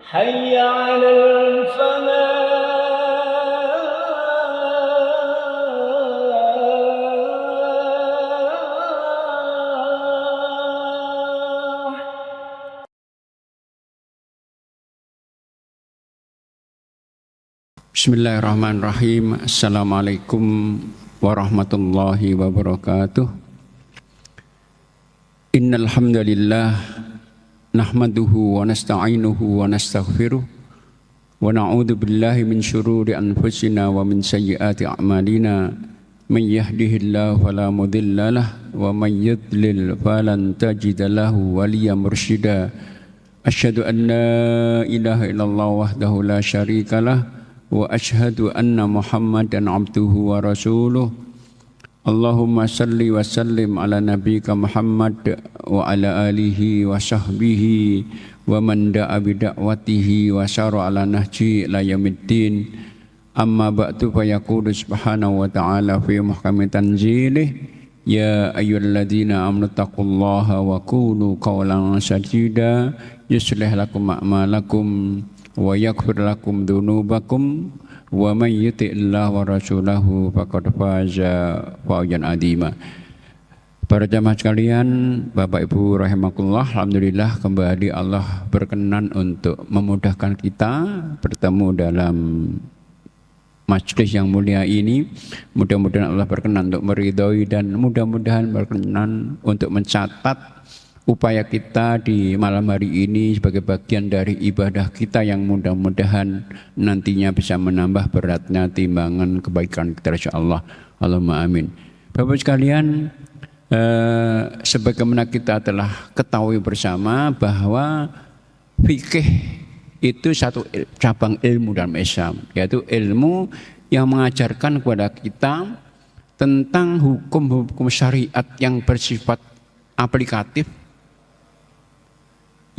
حي على الفلاح. Bismillahirrahmanirrahim. Assalamualaikum warahmatullahi wabarakatuh. Innal hamdalillah nahmaduhu wa nasta'inuhu wa nastaghfiruh wa na'udzu billahi min syururi anfusina wa min sayyiati a'malina. Man yahdihillahu fala mudilla lahu wa man yudlil falan tajida lahu waliyyan mursyida. Asyhadu an la ilaha illallah wahdahu la syarika lah wa asyhadu anna Muhammadan abduhu wa rasuluh. Allahumma salli wa sallim ala nabiyyika Muhammad wa ala alihi wa sahbihi wa man da'a bi da'watihi wa syara ala nahji ila yaumiddin. Amma ba'du fa yaqulu subhanahu wa ta'ala fi muhkami tanzilih, ya ayyuhalladzina amanu taqullaha wa qulu qawlan sadida yuslih lakum a'malakum wa yaghfir lakum dzunubakum wa may yuti'illah wa rasulahu faqad faza fawzan adzima. Para jamaah sekalian, Bapak Ibu rahimakumullah, alhamdulillah kembali Allah berkenan untuk memudahkan kita bertemu dalam majlis yang mulia ini. Mudah-mudahan Allah berkenan untuk meridhoi dan mudah-mudahan berkenan untuk mencatat upaya kita di malam hari ini sebagai bagian dari ibadah kita yang mudah-mudahan nantinya bisa menambah beratnya timbangan kebaikan kita insyaallah. Allahumma amin. Bapak sekalian, sebagaimana kita telah ketahui bersama bahwa fikih itu satu cabang ilmu dalam Islam, yaitu ilmu yang mengajarkan kepada kita tentang hukum-hukum syariat yang bersifat aplikatif,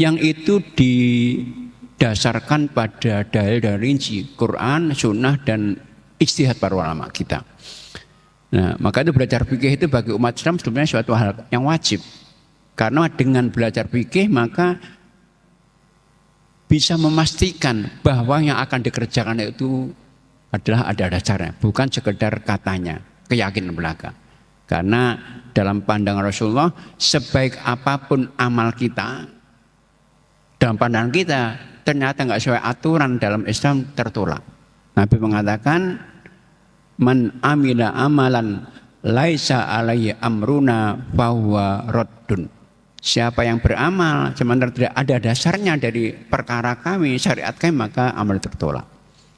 yang itu didasarkan pada dalil dan rinci Quran, Sunnah, dan ijtihad para ulama kita. Nah, maka itu belajar fikih itu bagi umat Islam sebenarnya suatu hal yang wajib. Karena dengan belajar fikih maka bisa memastikan bahwa yang akan dikerjakan itu adalah ada dasarnya, bukan sekedar katanya, keyakinan belaka. Karena dalam pandangan Rasulullah, sebaik apapun amal kita, dalam pandangan kita ternyata nggak sesuai aturan dalam Islam, tertolak. Nabi mengatakan, man amila amalan laisa alaihi amruna fahuwa raddun. Siapa yang beramal sementara tidak ada dasarnya dari perkara kami, syariat kami, maka amal tertolak.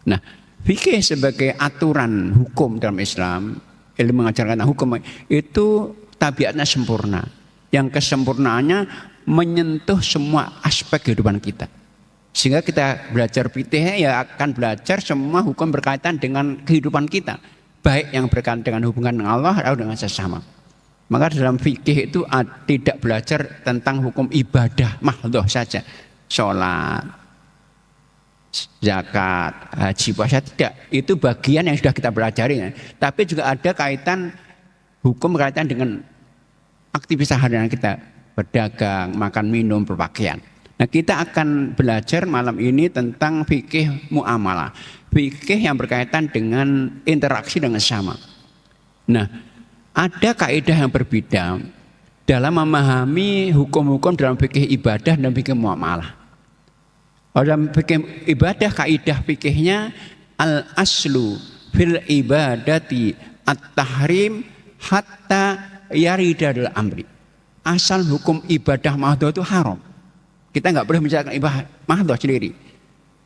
Nah, fikih sebagai aturan hukum dalam Islam, ilmu mengajarkan hukum itu tabiatnya sempurna. Yang kesempurnaannya menyentuh semua aspek kehidupan kita. Sehingga kita belajar fikih ya akan belajar semua hukum berkaitan dengan kehidupan kita, baik yang berkaitan dengan hubungan dengan Allah atau dengan sesama. Maka dalam fikih itu tidak belajar tentang hukum ibadah mahdhah saja, sholat, zakat, haji, puasa, tidak. Itu bagian yang sudah kita pelajari. Tapi juga ada kaitan hukum berkaitan dengan aktivitas harian kita, berdagang, makan, minum, berpakaian. Nah, kita akan belajar malam ini tentang fikih muamalah, fikih yang berkaitan dengan interaksi dengan sesama. Nah, ada kaidah yang berbeda dalam memahami hukum-hukum dalam fikih ibadah dan fikih muamalah. Dalam fikih ibadah, kaidah fikihnya al-aslu fil ibadati at-tahrim hatta yaridal amri. Asal hukum ibadah mahdhah itu haram. Kita nggak boleh menjalankan ibadah mahdhah sendiri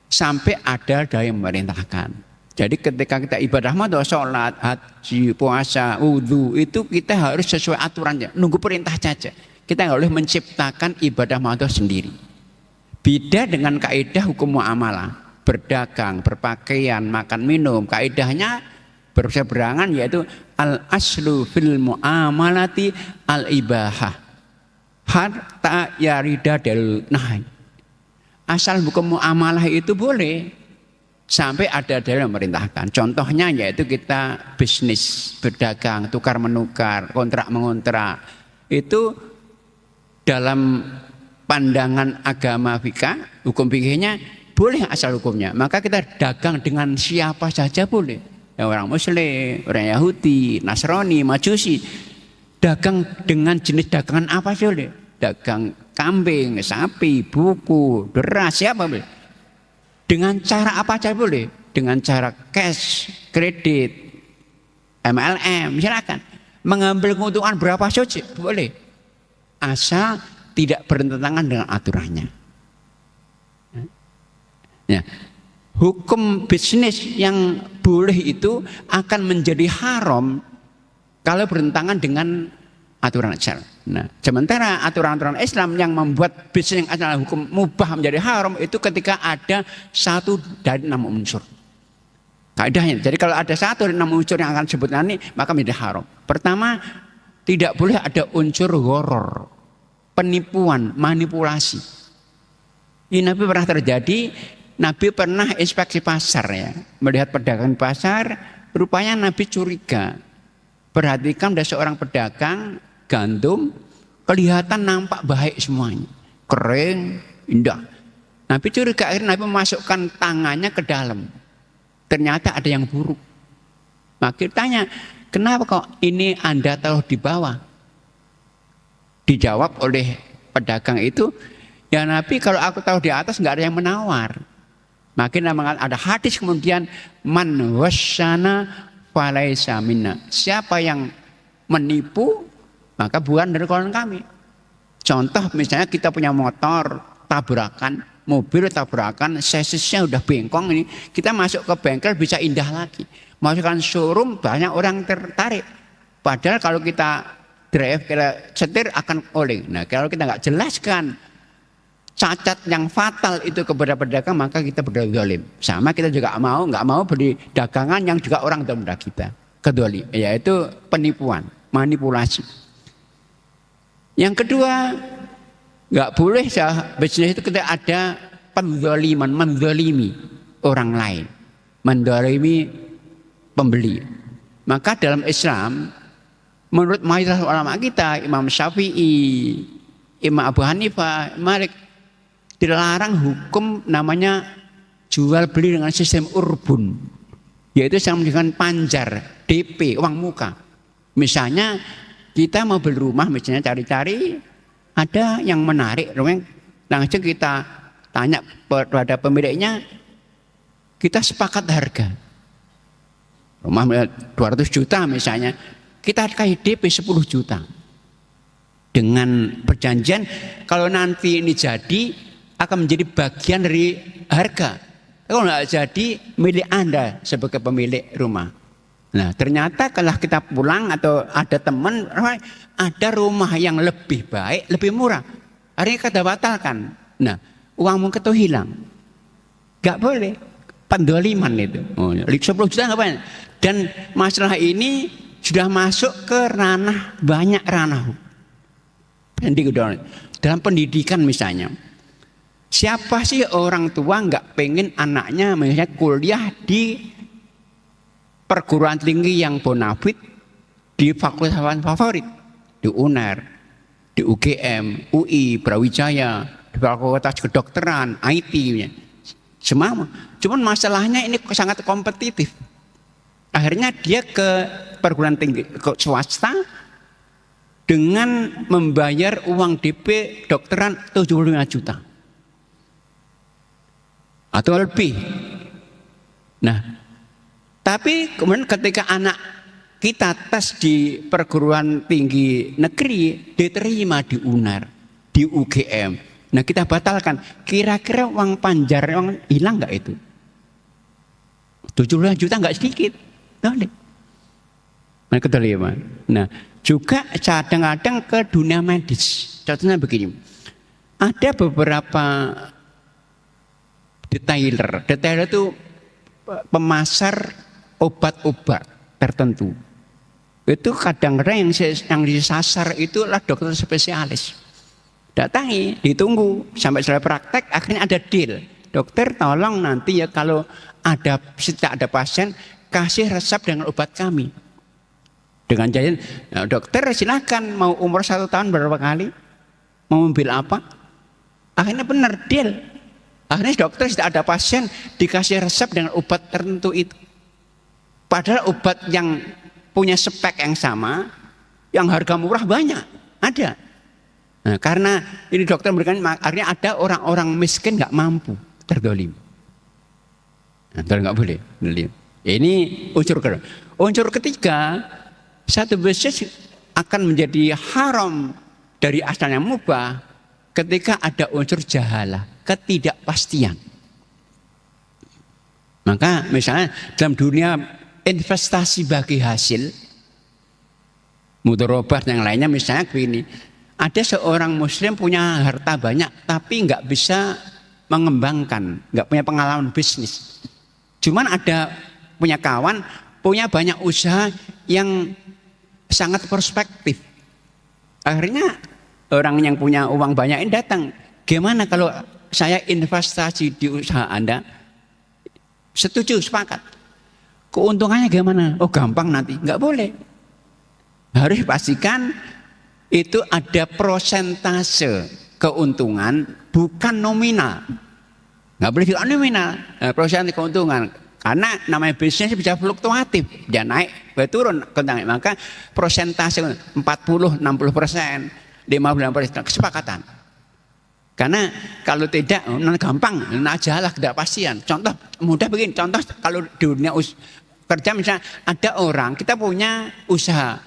sampai ada dalil yang memerintahkan. Jadi ketika kita ibadah mahdhah, sholat, haji, puasa, wudhu, itu kita harus sesuai aturannya, nunggu perintah saja. Kita nggak boleh menciptakan ibadah mahdhah sendiri. Beda dengan kaidah hukum muamalah, berdagang, berpakaian, makan, minum. Kaidahnya berseberangan, yaitu al-aslu fil muamalati al-ibahah hatta yarida dalil nahi. Asal hukum muamalah itu boleh sampai ada dalil yang memerintahkan. Contohnya yaitu kita bisnis, berdagang, tukar menukar, kontrak mengontrak. Itu dalam pandangan agama fikih, hukum fikihnya boleh asal hukumnya. Maka kita dagang dengan siapa saja boleh. Ya, orang Muslim, orang Yahudi, Nasrani, Majusi. Dagang dengan jenis dagangan apa sih boleh? Dagang kambing, sapi, buku, beras, siapa boleh? Dengan cara apa saja boleh? Dengan cara cash, kredit, MLM, silakan. Mengambil keuntungan berapa saja boleh. Asal tidak bertentangan dengan aturannya. Ya. Hukum bisnis yang boleh itu akan menjadi haram kalau bertentangan dengan aturan Islam. Nah, sementara aturan-aturan Islam yang membuat bisnis yang adalah hukum mubah menjadi haram itu ketika ada satu dari 6 unsur. Kaidahnya. Jadi kalau ada satu dari 6 unsur yang akan disebut nanti, maka menjadi haram. Pertama, tidak boleh ada unsur gharar, penipuan, manipulasi. Ini Nabi pernah terjadi. Nabi pernah inspeksi pasar ya, melihat pedagang pasar, rupanya Nabi curiga. Perhatikan ada seorang pedagang gandum, kelihatan nampak baik semuanya, kering, indah. Nabi curiga, akhirnya Nabi memasukkan tangannya ke dalam. Ternyata ada yang buruk. Maka tanya, kenapa kok ini Anda taruh di bawah? Dijawab oleh pedagang itu, ya Nabi kalau aku taruh di atas nggak ada yang menawar. Makin ada hadis kemudian man wasyana falaisa minna. Siapa yang menipu maka bukan dari golongan kami. Contoh misalnya kita punya motor tabrakan, mobil tabrakan, sesisnya udah bengkong ini, kita masuk ke bengkel bisa indah lagi. Masukkan showroom banyak orang tertarik. Padahal kalau kita drive, kita setir akan oleng. Nah, kalau kita nggak jelaskan cacat yang fatal itu kepada pedagang, maka kita berbuat zalim. Sama kita juga nggak mau beli dagangan yang juga orang tua kita kedoli, yaitu penipuan, manipulasi. Yang kedua, nggak boleh bisnis itu ketika ada penzaliman, menzalimi orang lain, menzalimi pembeli. Maka dalam Islam, menurut mayoritas ulama kita, Imam Syafi'i, Imam Abu Hanifah, Malik, dilarang hukum namanya jual beli dengan sistem urbun, yaitu yang menggunakan panjar, DP, uang muka. Misalnya kita mau beli rumah, misalnya cari-cari ada yang menarik, langsung kita tanya pada pemiliknya, kita sepakat harga. Rumah 200 juta misalnya, kita kasih DP 10 juta. Dengan perjanjian kalau nanti ini jadi akan menjadi bagian dari harga. Kalau nggak jadi milik Anda sebagai pemilik rumah. Nah ternyata kalau kita pulang atau ada teman, ada rumah yang lebih baik, lebih murah. Akhirnya kita batalkan. Nah uangmu itu hilang. Gak boleh. Pendoliman itu. 10 juta nggak banyak. Dan masalah ini sudah masuk ke ranah, banyak ranah. Dalam pendidikan misalnya. Siapa sih orang tua nggak pengen anaknya misalnya kuliah di perguruan tinggi yang bonafit, di fakultas favorit, di UNER, di UGM, UI, Brawijaya, di fakultas kedokteran, IT, semua. Cuman masalahnya ini sangat kompetitif. Akhirnya dia ke perguruan tinggi ke swasta dengan membayar uang DP dokteran 75 juta. Atau lebih. Nah, tapi kemudian ketika anak kita tes di perguruan tinggi negeri, diterima di UNER, di UGM. Nah kita batalkan. Kira-kira uang panjar yang hilang nggak itu? 75 juta nggak sedikit. Nah juga kadang-kadang ke dunia medis. Contohnya begini, ada beberapa detailer itu pemasar obat-obat tertentu. Itu kadang-kadang yang disasar itulah dokter spesialis. Datangi, ditunggu sampai selesai praktek, akhirnya ada deal. Dokter tolong nanti ya kalau tidak ada pasien, kasih resep dengan obat kami. Dengan janjian, nah, dokter silakan mau umur 1 tahun berapa kali, mau mobil apa, akhirnya benar deal. Akhirnya dokter tidak ada pasien dikasih resep dengan obat tertentu itu. Padahal obat yang punya spek yang sama, yang harga murah banyak, ada. Nah, karena ini dokter memberikan, akhirnya ada orang-orang miskin nggak mampu, terdolim. Nah, nggak boleh. Ini unsur kedua. Unsur ketiga, satu bisnis akan menjadi haram dari asalnya mubah ketika ada unsur jahalah, ketidakpastian. Maka misalnya dalam dunia investasi bagi hasil, mudharabah yang lainnya, misalnya begini, ada seorang muslim punya harta banyak tapi nggak bisa mengembangkan, nggak punya pengalaman bisnis. Cuman ada punya kawan punya banyak usaha yang sangat prospektif. Akhirnya orang yang punya uang banyak ini datang, gimana kalau saya investasi di usaha Anda? Setuju, sepakat. Keuntungannya gimana? Oh gampang nanti. Nggak boleh. Harus pastikan itu ada prosentase keuntungan, bukan nominal. Nggak boleh juga nominal. Prosentase keuntungan. Karena namanya bisnis bisa fluktuatif. Dia naik, dia turun. Maka prosentase 40, 60%, 50%, kesepakatan. Karena kalau tidak, gampang, najalah ketidakpastian. Contoh mudah begini, contoh kalau di dunia kerja misalnya ada orang, kita punya usaha,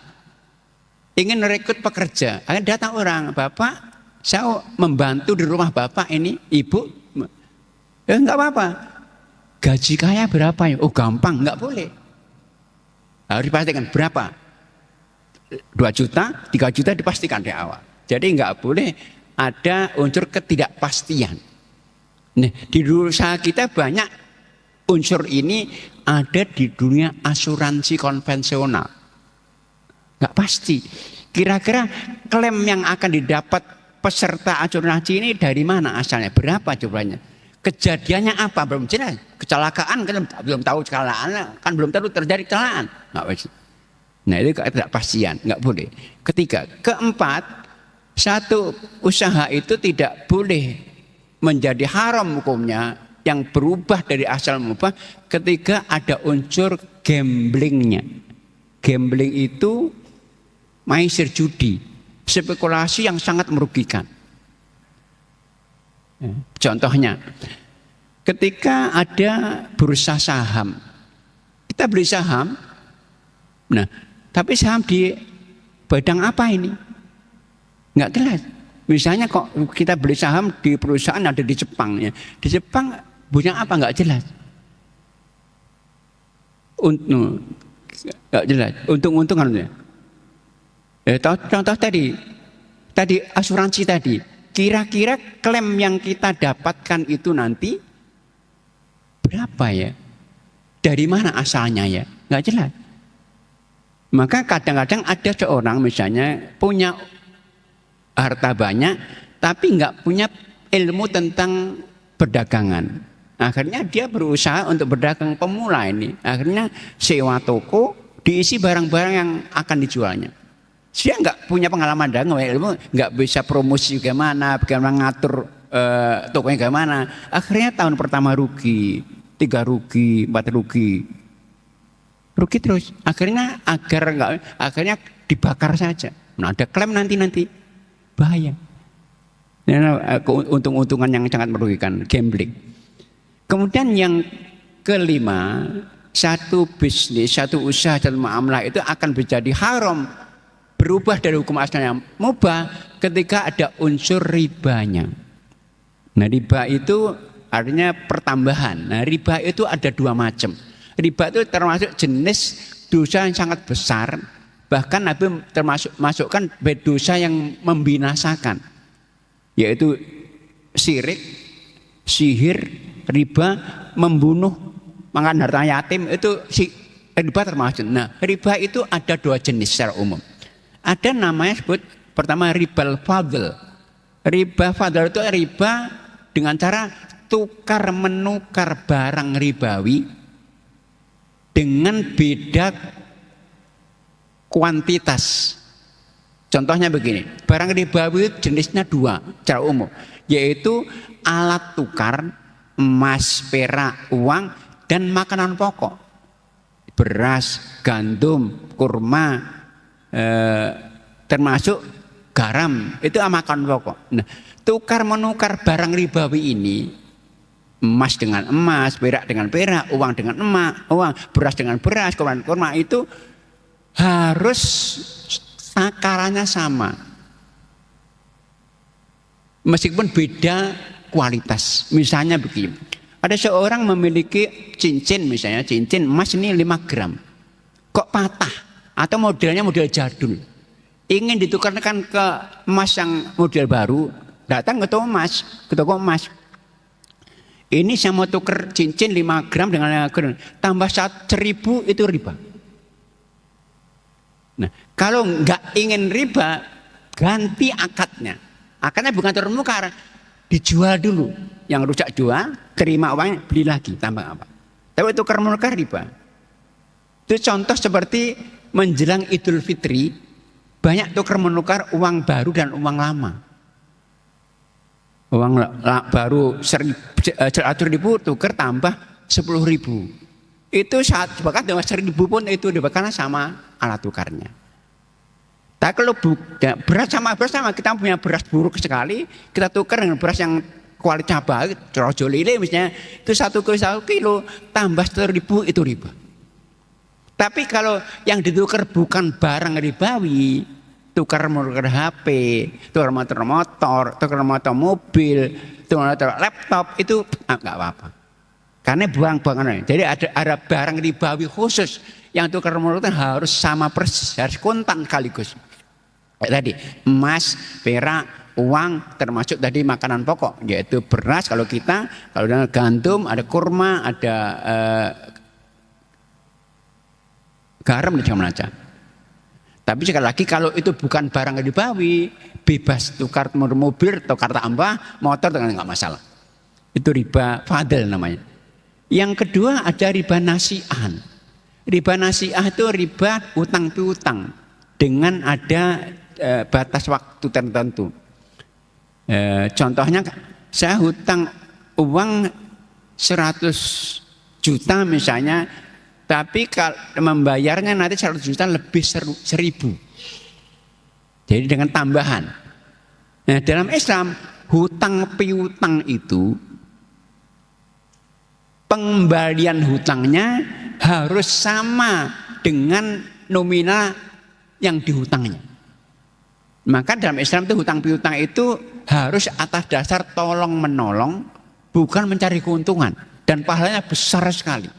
ingin merekrut pekerja, akan datang orang, Bapak, saya membantu di rumah Bapak ini, Ibu, enggak apa-apa. Gaji kaya berapa ya? Oh gampang, enggak boleh. Harus dipastikan berapa? 2 juta, 3 juta dipastikan di awal. Jadi enggak boleh ada unsur ketidakpastian. Nah, di usaha kita banyak unsur ini ada di dunia asuransi konvensional. Nggak pasti. Kira-kira klaim yang akan didapat peserta asuransi ini dari mana asalnya? Berapa jumlahnya? Kejadiannya apa? Belum jelas. Kecelakaan kan belum tahu kecelakaan, kan belum tahu terjadi kecelakaan. Nggak pasti. Nah, itu ketidakpastian, nggak boleh. Ketiga, keempat, satu usaha itu tidak boleh menjadi haram hukumnya yang berubah dari asal mubah ketika ada unsur gamblingnya. Gambling itu maisir judi, spekulasi yang sangat merugikan. Contohnya, ketika ada bursa saham, kita beli saham, nah tapi saham di bidang apa ini? Nggak jelas. Misalnya kok kita beli saham di perusahaan ada di Jepang ya. Di Jepang punya apa nggak jelas. Nggak jelas. Untung-untungan. Contoh tadi asuransi tadi. Kira-kira klaim yang kita dapatkan itu nanti berapa ya? Dari mana asalnya ya? Nggak jelas. Maka kadang-kadang ada seorang misalnya punya harta banyak tapi nggak punya ilmu tentang perdagangan. Akhirnya dia berusaha untuk berdagang pemula ini. Akhirnya sewa toko, diisi barang-barang yang akan dijualnya. Dia nggak punya pengalaman dagang, ilmu, nggak bisa promosi bagaimana ngatur tokonya bagaimana. Akhirnya tahun pertama rugi, 3 rugi, 4 rugi terus. Akhirnya akhirnya dibakar saja. Nah, ada klaim nanti. Bahaya. Untung-untungan yang sangat merugikan, gambling. Kemudian yang kelima, satu bisnis, satu usaha, satu muamalah itu akan menjadi haram, berubah dari hukum asalnya mubah ketika ada unsur ribanya. Nah, riba itu artinya pertambahan. Nah, riba itu ada 2 macam. Riba itu termasuk jenis dosa yang sangat besar. Bahkan Nabi masukkan dosa yang membinasakan, yaitu syirik, sihir, riba, membunuh, makan harta yatim, itu riba termasuk. Nah, riba itu ada 2 jenis secara umum. Ada namanya sebut pertama ribal fadl. Riba fadl itu riba dengan cara tukar menukar barang ribawi dengan beda kuantitas. Contohnya begini, barang ribawi jenisnya 2 secara umum, yaitu alat tukar emas, perak, uang, dan makanan pokok. Beras, gandum, kurma, termasuk garam, itu makanan pokok. Nah, tukar menukar barang ribawi ini, emas dengan emas, perak dengan perak, uang dengan uang, beras dengan beras, kurma dengan kurma, itu harus takarannya sama. Meskipun beda kualitas. Misalnya begini, ada seorang memiliki cincin, misalnya cincin emas ini 5 gram. Kok patah atau modelnya model jadul. Ingin ditukarkan ke emas yang model baru, datang ke toko emas. Ini saya mau tukar cincin 5 gram dengan 5 gram, tambah 1.000 itu riba. Nah, kalau nggak ingin riba, ganti akadnya. Akadnya bukan tukar menukar, dijual dulu. Yang rusak jual, terima uangnya, beli lagi, tambah apa. Tapi tukar menukar riba. Itu contoh seperti menjelang Idul Fitri, banyak tukar menukar uang baru dan uang lama. Uang baru 1.000 tukar tambah 10.000. Itu saat bahkan dengan 1.000 pun itu karena sama alat tukarnya. Tapi kalau beras sama kita punya beras buruk sekali, kita tukar dengan beras yang kualitas baik, rojo lele misalnya, itu 1 kilo tambah 1.000 itu riba. Tapi kalau yang ditukar bukan barang ribawi, tukar HP, tukar motor, tukar mobil, tukar laptop, itu enggak apa-apa. Karena buang-buangan. Jadi ada barang ribawi khusus yang tukar menukar harus sama persis, harus kontan sekaligus. Tadi emas, perak, uang, termasuk tadi makanan pokok, yaitu beras kalau ada gandum, ada kurma, ada garam dan macam-macam. Tapi sekali lagi kalau itu bukan barang ribawi, bebas tukar mobil, tukar tambah, motor dengan nggak masalah. Itu riba fadl namanya. Yang kedua ada riba nasi'ah. Riba nasi'ah itu riba utang piutang dengan ada batas waktu tertentu. Contohnya saya hutang uang 100 juta misalnya, tapi kalau membayarnya nanti 100 juta lebih 1.000. Jadi dengan tambahan. Nah, dalam Islam hutang piutang itu pengembalian hutangnya harus sama dengan nominal yang dihutangnya. Maka dalam Islam itu hutang piutang itu harus atas dasar tolong menolong, bukan mencari keuntungan, dan pahalanya besar sekali.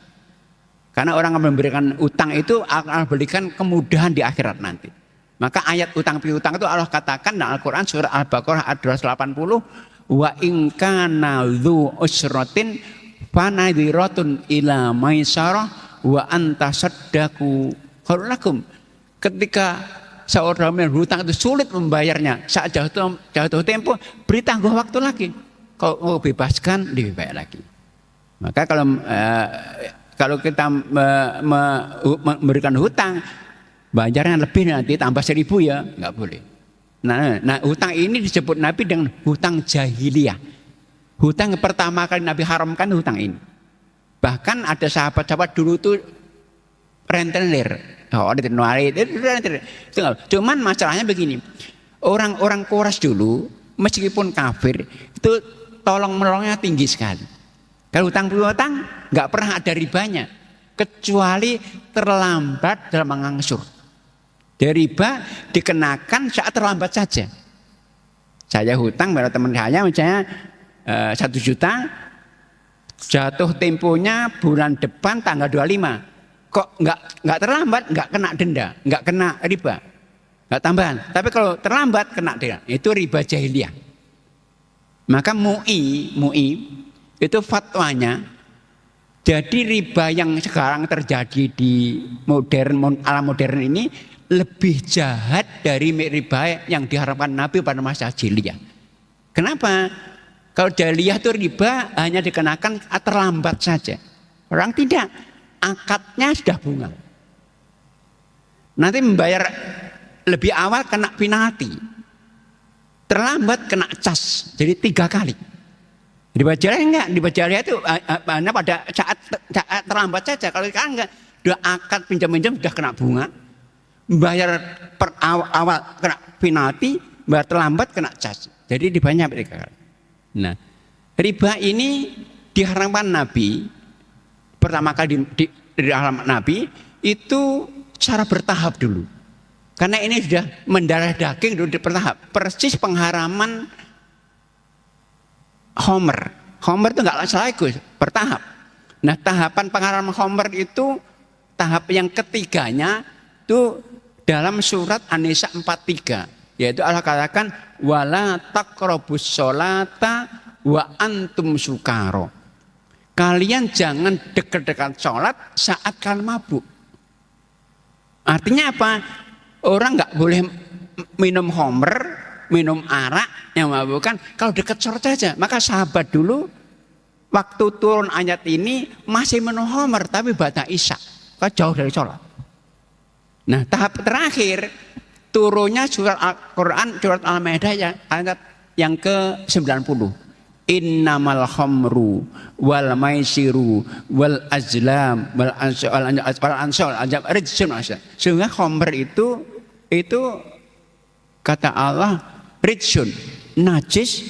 Karena orang yang memberikan utang itu akan memberikan kemudahan di akhirat nanti. Maka ayat utang piutang itu Allah katakan dalam Al-Quran surah Al-Baqarah ayat 280, wa in kana dzu usratin fanadhiratun ila maisarah wa anta saddaqu khairul lakum. Ketika seorang yang berhutang itu sulit membayarnya saat jatuh tempo, beri tangguh waktu lagi. Kalau mau bebaskan lebih baik lagi. Maka kalau kita memberikan hutang, bayarnya lebih nanti tambah 1.000 ya, nggak boleh. Nah, hutang ini disebut Nabi dengan hutang jahiliyah. Hutang yang pertama kali Nabi haramkan hutang ini. Bahkan ada sahabat-sahabat dulu tuh rentenir. Cuman masalahnya begini, orang-orang Quraisy dulu meskipun kafir itu tolong menolongnya tinggi sekali. Kalau hutang piutang nggak pernah ada ribanya, kecuali terlambat dalam mengangsur. Dari riba dikenakan saat terlambat saja. Saya hutang pada teman saya misalnya 1 juta, jatuh temponya bulan depan tanggal 25. Kok nggak terlambat, nggak kena denda, nggak kena riba, nggak tambahan. Tapi kalau terlambat kena denda, itu riba jahiliyah. Maka MUI itu fatwanya, jadi riba yang sekarang terjadi di ala modern ini lebih jahat dari riba yang diharapkan Nabi pada masa jahiliyah. Kenapa? Kalau jahiliyah itu riba hanya dikenakan terlambat saja. Orang tidak, akadnya sudah bunga. Nanti membayar lebih awal kena penalti, terlambat kena cas, jadi 3 kali. Riba jariah enggak, riba jariah itu hanya pada saat terlambat saja. Kalau sekarang enggak, sudah akad pinjam-pinjam sudah kena bunga, bayar per awal kena penalti, bayar terlambat kena cas. Jadi ribanya mereka. Nah, riba ini diharamkan Nabi pertama kali di dalam Nabi itu cara bertahap dulu. Karena ini sudah mendarah daging dulu bertahap. Persis pengharaman Homer. Homer itu enggak sekaligus, bertahap. Nah, tahapan pengharaman Homer itu tahap yang ketiganya itu dalam surat An-Nisa 43, yaitu Allah katakan wala taqrabus sholata wa antum sukaro. Kalian jangan dekat-dekat sholat saat kalian mabuk. Artinya apa? Orang nggak boleh minum homer, minum arak yang memabukkan kalau dekat sholat saja. Maka sahabat dulu waktu turun ayat ini masih minum homer tapi ba'da isya, jauh dari sholat. Nah, tahap terakhir turunnya surat Al-Quran, surat Al-Maidah ayat yang ke-90. Innamal khamru wal maisiru wal azlam wal ansol ajab rijsun. Sehingga khamr itu kata Allah rijsun, najis,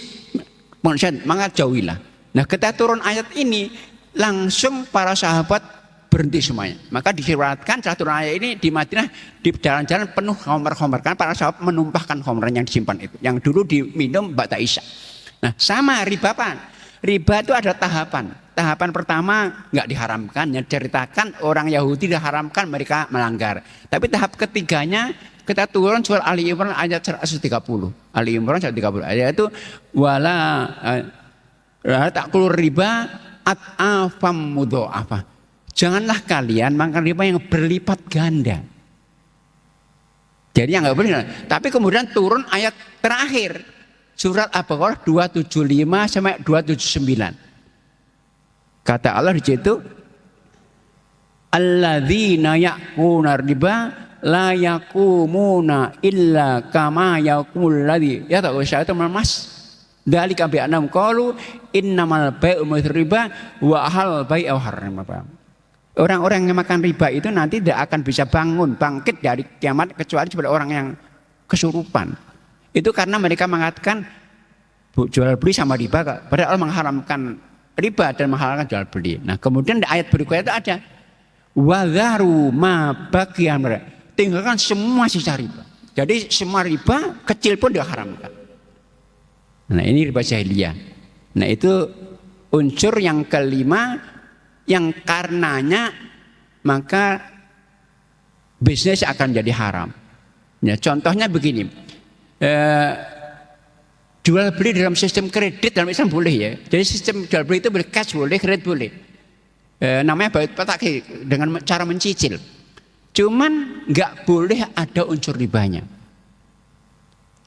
maka jauhilah. Nah, ketika turun ayat ini langsung para sahabat berhenti semuanya. Maka diriwayatkan setelah turun ayat ini di Madinah di jalan-jalan penuh khamr kan para sahabat menumpahkan khamr yang disimpan itu, yang dulu diminum ba'da isya. Nah, sama riba apa? Riba itu ada tahapan. Tahapan pertama nggak diharamkan, yang ceritakan orang Yahudi diharamkan, mereka melanggar. Tapi tahap ketiganya kita turun surat Ali Imran ayat 130. Ali Imran 130 ayat itu wala ta'kulur riba at'afam mudha'afa. Janganlah kalian makan riba yang berlipat ganda. Jadi yang nggak boleh. Tapi kemudian turun ayat terakhir. Surat Al-Baqarah 275 sampai 279. Kata Allah di situ, alladzina ya'kuluna riba la yaqumuna illa kama yaqumul ladzi yata'u syaitan mas. Dzalika bi annahum qalu innamal bai'u mithl riba wa hal bai'u haram. Orang-orang yang makan riba itu nanti tidak akan bisa bangkit dari kiamat kecuali seperti orang yang kesurupan. Itu karena mereka mengatakan jual beli sama riba, padahal Allah mengharamkan riba dan menghalalkan jual beli. Nah, kemudian di ayat berikutnya itu ada wadharu ma baqiya, tinggalkan semua sisa riba. Jadi semua riba kecil pun diharamkan. Nah, ini riba jahiliyah. Nah, itu unsur yang kelima yang karenanya maka bisnis akan jadi haram. Ya, contohnya begini. Jual beli dalam sistem kredit dalam Islam boleh ya. Jadi sistem jual beli itu boleh cash boleh, kredit boleh. Namanya bait pataki dengan cara mencicil. Cuman nggak boleh ada unsur ribanya.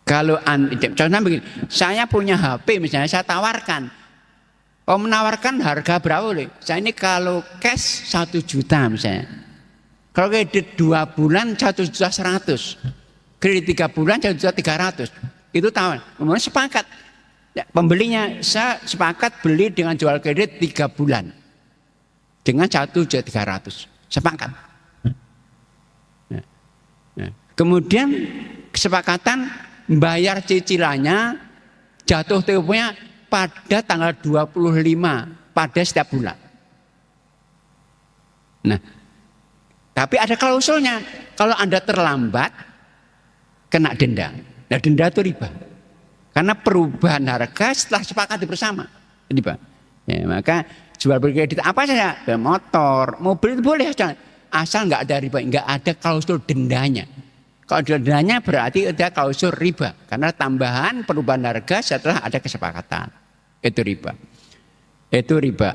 Kalau contohnya begini, saya punya HP misalnya saya tawarkan. Oh, menawarkan harga berapa boleh? Saya ini kalau cash 1 juta misalnya. Kalau kredit 2 bulan 1.100.000. Kredit 3 bulan 1.300.000. Itu tawar. Kemudian sepakat. Ya, pembelinya saya sepakat beli dengan jual kredit 3 bulan. Dengan 1.300.000. Sepakat. Nah, kemudian kesepakatan bayar cicilannya jatuh temponya pada tanggal 25 pada setiap bulan. Nah, tapi ada klausulnya. Kalau Anda terlambat kena denda. Nah, denda itu riba. Karena perubahan harga setelah sepakati bersama. Riba. Ya, maka jual beli kredit apa saja, motor, mobil itu boleh saja. Asal nggak ada riba, nggak ada klausul dendanya. Kalau dendanya berarti ada klausul riba. Karena tambahan perubahan harga setelah ada kesepakatan. Itu riba. Itu riba.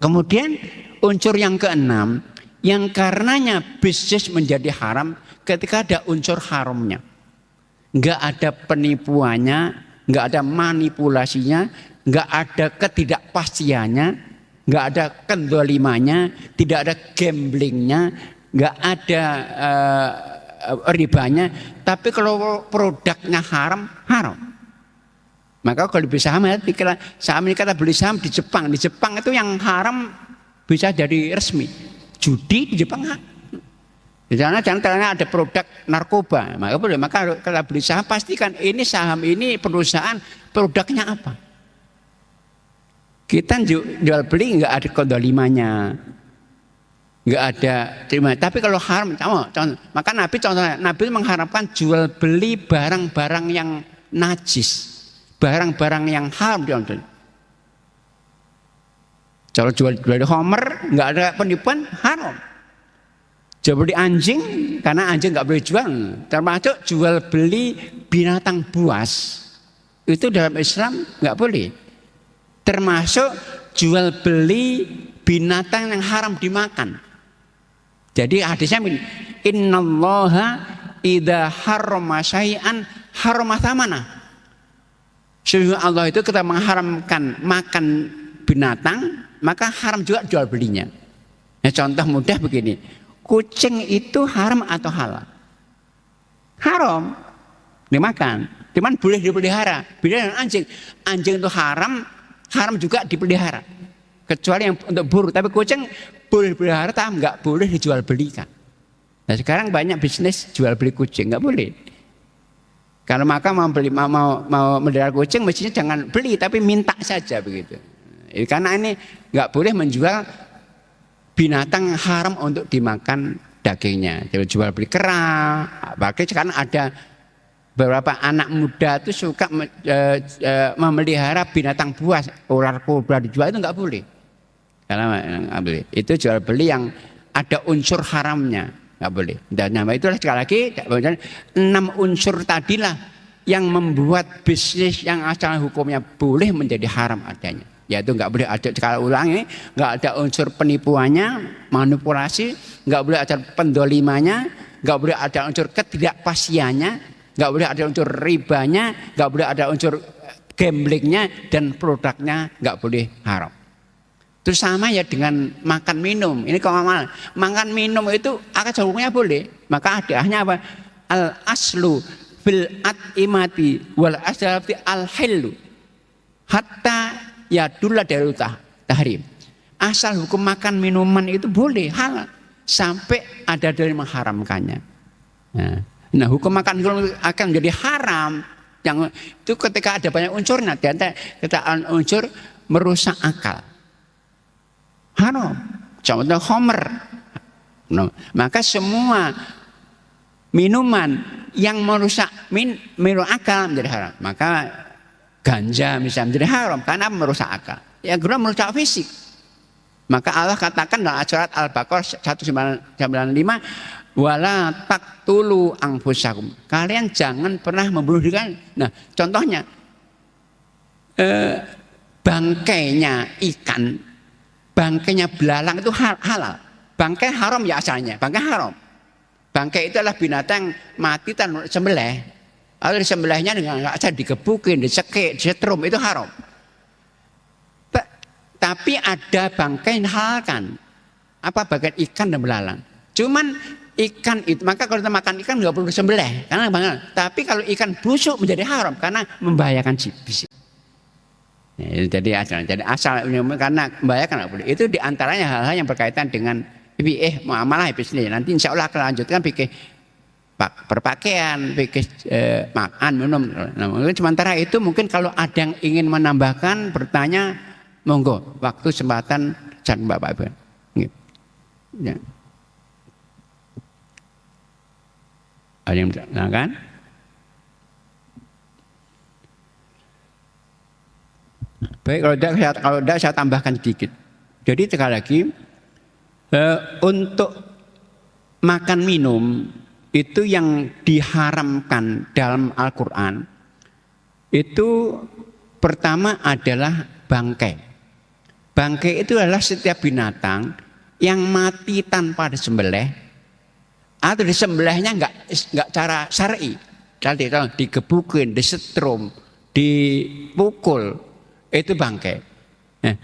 Kemudian unsur yang keenam, yang karenanya bisnis menjadi haram ketika ada unsur haramnya. Nggak ada penipuannya, nggak ada manipulasinya, nggak ada ketidakpastiannya, nggak ada kendolimannya, tidak ada gamblingnya, nggak ada ribanya. Tapi kalau produknya haram, haram. Maka kalau beli saham ya dikira saham ini kata beli saham di Jepang. Di Jepang itu yang haram bisa jadi resmi. Judi di Jepang di sana jangan ada produk narkoba. Maka boleh. Maka kalau beli saham pastikan ini saham ini perusahaan produknya apa. Kita jual beli nggak ada kondolimanya, nggak ada terima. Tapi kalau haram, contoh, maka Nabi mengharapkan jual beli barang-barang yang najis, barang-barang yang haram. Kalau jual beli homer nggak ada penipuan haram. Jual beli anjing karena anjing nggak boleh jual. Termasuk jual beli binatang buas itu dalam Islam nggak boleh. Termasuk jual beli binatang yang haram dimakan. Jadi hadisnya innallaha idza harrama syai'an harrama thamana. Sesungguhnya Allah itu ketika mengharamkan makan binatang, maka haram juga jual belinya. Nah, contoh mudah begini. Kucing itu haram atau halal? Haram dimakan, cuman boleh dipelihara. Beda dengan anjing. Anjing itu haram juga dipelihara. Kecuali yang untuk buru. Tapi kucing boleh dipelihara, tapi nggak boleh dijual belikan. Nah sekarang banyak bisnis jual beli kucing, nggak boleh. Kalau maka mau melihara kucing, mestinya jangan beli, tapi minta saja begitu. Karena ini nggak boleh menjual binatang haram untuk dimakan dagingnya. Jadi jual beli kera. Bahkan sekarang ada beberapa anak muda itu suka memelihara binatang buas, ular kobra dijual, itu nggak boleh. Karena nggak boleh. Itu jual beli yang ada unsur haramnya, nggak boleh. Dan nama itulah sekali lagi 6 unsur tadilah yang membuat bisnis yang asal hukumnya boleh menjadi haram adanya. Yaitu nggak boleh ada, sekali ulangi, nggak ada unsur penipuannya, manipulasi, nggak boleh ada pendolimannya, nggak boleh ada unsur ketidakpastiannya, nggak boleh ada unsur ribanya, nggak boleh ada unsur gamblingnya, dan produknya nggak boleh haram. Itu sama ya dengan makan minum. Ini kalau makan minum itu akad hukumnya boleh. Maka adahnya apa? Al aslu fil at'imati wal aslu al hillu hatta ya dulu dari tahrim. Asal hukum makan minuman itu boleh halal sampai ada dari mengharamkannya. Nah, hukum makan minuman akan menjadi haram yang itu ketika ada banyak unsurnya. Kita unsur merusak akal. Haram. Contoh homer. Nah, maka semua minuman yang merusak akal menjadi haram. Maka ganja misalnya menjadi haram karena merusak akal. Yang kedua merusak fisik. Maka Allah katakan dalam surat Al-Baqarah 195, wala taqtulu anfusakum. Kalian jangan pernah membunuh diri. Nah, contohnya bangkainya ikan, bangkainya belalang itu halal. Bangkai haram ya asalnya, bangkai haram. Bangkai itu adalah binatang mati tanpa sembelih. Kalau disembelihnya dengan nggak bisa digebukin, disekek, disetrum, itu haram. Tapi ada bangkai yang halalkan. Apa bagian ikan dan belalang. Cuman ikan itu, maka kalau kita makan ikan nggak perlu disembelih, karena bangkai. Tapi kalau ikan busuk menjadi haram karena membahayakan fisik. Jadi asal karena membahayakan nggak boleh. Itu diantaranya hal-hal yang berkaitan dengan muamalah bisnis. Nanti insya Allah akan lanjutkan fikih berpakaian, makan, minum. Nah, sementara itu mungkin kalau ada yang ingin menambahkan, bertanya, monggo. Waktu kesempatan dan Bapak Ibu. Ya. Ada yang menanyakan? Baik, kalau tidak saya tambahkan sedikit. Jadi sekali lagi untuk makan minum itu yang diharamkan dalam Al-Quran itu pertama adalah bangkai. Bangkai itu adalah setiap binatang yang mati tanpa disembelih atau disembelihnya nggak cara syar'i. Jadi digebukin, disetrum, dipukul, itu bangkai. Nah,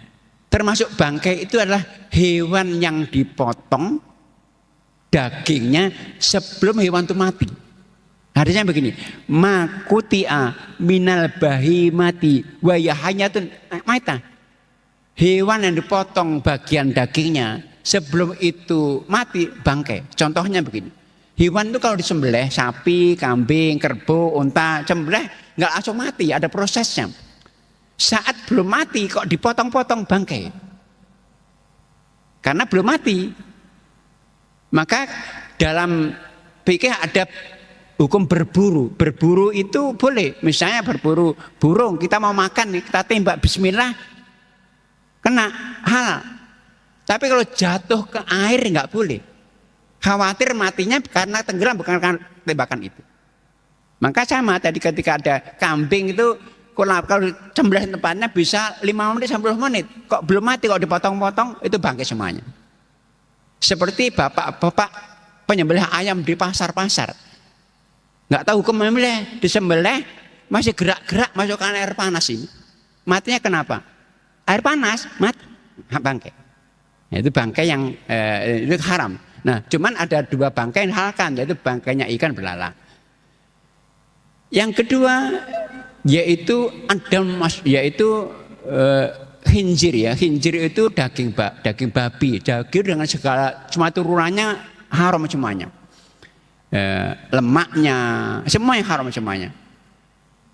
termasuk bangkai itu adalah hewan yang dipotong dagingnya sebelum hewan itu mati. Hadisnya begini, makutia minal bahimati wa yahanyatun maita. Hewan yang dipotong bagian dagingnya sebelum itu mati bangkai. Contohnya begini. Hewan itu kalau disembelih, sapi, kambing, kerbau, unta, sembelih nggak langsung mati, ada prosesnya. Saat belum mati kok dipotong-potong bangkai. Karena belum mati. Maka dalam fikih ada hukum berburu. Berburu itu boleh. Misalnya berburu burung, kita mau makan nih, kita tembak bismillah, kena halal. Tapi kalau jatuh ke air nggak boleh. Khawatir matinya karena tenggelam, bukan karena tembakan itu. Maka sama tadi ketika ada kambing itu, kalau sembelih tempatnya bisa 5 menit sampai 10 menit. Kok belum mati, kok dipotong-potong, itu bangkai semuanya. Seperti bapak-bapak penyembelih ayam di pasar-pasar. Nggak tahu hukum menyembelih, disembelih masih gerak-gerak masukkan air panas ini. Matinya kenapa? Air panas, mati, bangkai. Nah, itu bangkai yang itu haram. Nah, cuman ada 2 bangkai yang dihalalkan, yaitu bangkainya ikan belalang. Yang kedua yaitu khinzir ya. Khinzir itu daging babi, daging dengan segala semua turunannya haram semuanya. Lemaknya, semua yang haram semuanya.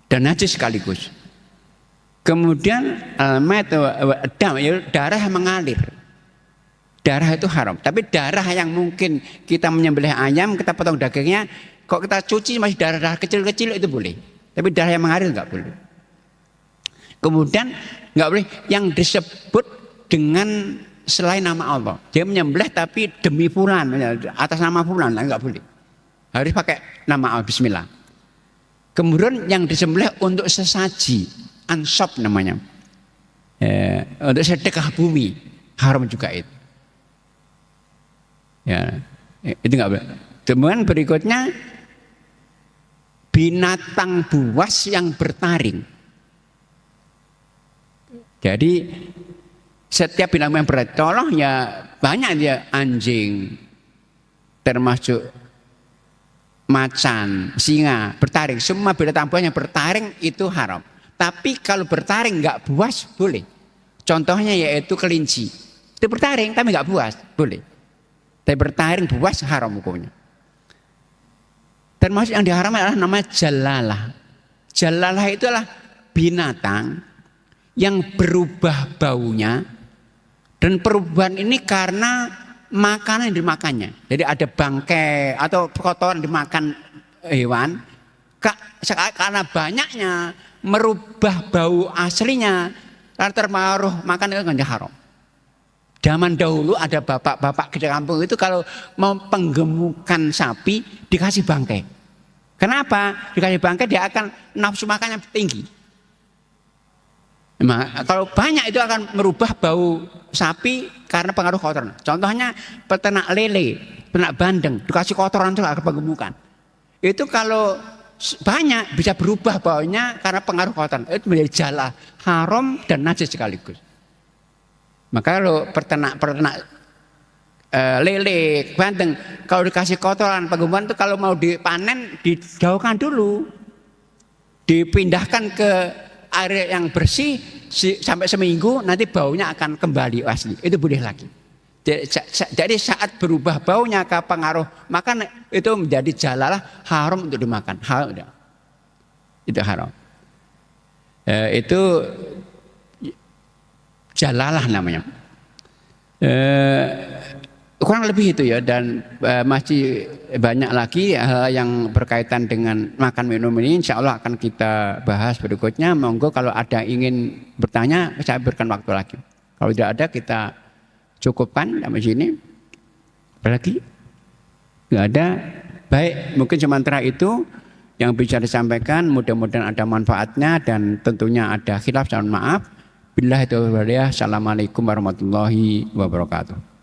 Dan najis sekaligus. Kemudian darah yang mengalir. Darah itu haram. Tapi darah yang mungkin kita menyembelih ayam, kita potong dagingnya, kok kita cuci masih darah-darah kecil-kecil itu boleh. Tapi darah yang mengalir nggak boleh. Kemudian nggak boleh yang disebut dengan selain nama Allah. Dia menyembelih tapi demi fulan, atas nama fulan, nggak boleh. Harus pakai nama Allah, Bismillah. Kemudian yang disembelih untuk sesaji, ansop namanya, untuk sedekah bumi, haram juga itu. Ya, itu nggak boleh. Kemudian berikutnya binatang buas yang bertaring. Jadi setiap binatang yang bertolong ya banyak dia, anjing, termasuk macan, singa, bertaring. Semua binatang buas yang bertaring itu haram. Tapi kalau bertaring nggak buas boleh. Contohnya yaitu kelinci. Itu bertaring tapi nggak buas boleh. Tapi bertaring buas haram hukumnya. Termasuk yang diharamkan adalah nama jalalah. Jalalah itu adalah binatang yang berubah baunya, dan perubahan ini karena makanan yang dimakannya. Jadi ada bangkai atau kotoran dimakan hewan, karena banyaknya merubah bau aslinya, karena terpengaruh makan itu kan haram. Zaman dahulu ada bapak-bapak di kampung itu kalau mau penggemukan sapi dikasih bangkai. Kenapa? Dikasih bangkai dia akan nafsu makannya tinggi. Nah, kalau banyak itu akan merubah bau sapi karena pengaruh kotoran. Contohnya peternak lele, peternak bandeng dikasih kotoran itu akan penggemukan. Itu kalau banyak bisa berubah baunya karena pengaruh kotoran. Itu menjadi jala, haram dan najis sekaligus. Maka kalau peternak lele, bandeng, kalau dikasih kotoran penggemukan itu kalau mau dipanen dijauhkan dulu, dipindahkan ke air yang bersih sampai seminggu, nanti baunya akan kembali asli. Itu boleh lagi. Jadi saat berubah baunya ke pengaruh makan itu menjadi jalalah, haram untuk dimakan. Haram, itu haram. Itu jalalah namanya. Kurang lebih itu ya, dan masih banyak lagi hal yang berkaitan dengan makan minum ini, insya Allah akan kita bahas berikutnya. Monggo kalau ada ingin bertanya saya berikan waktu lagi. Kalau tidak ada kita cukupkan sampai sini. Apalagi nggak ada. Baik, mungkin sementara itu yang bisa disampaikan, mudah-mudahan ada manfaatnya dan tentunya ada khilaf, mohon maaf. Billahi taufiq wal hidayah. Assalamualaikum warahmatullahi wabarakatuh.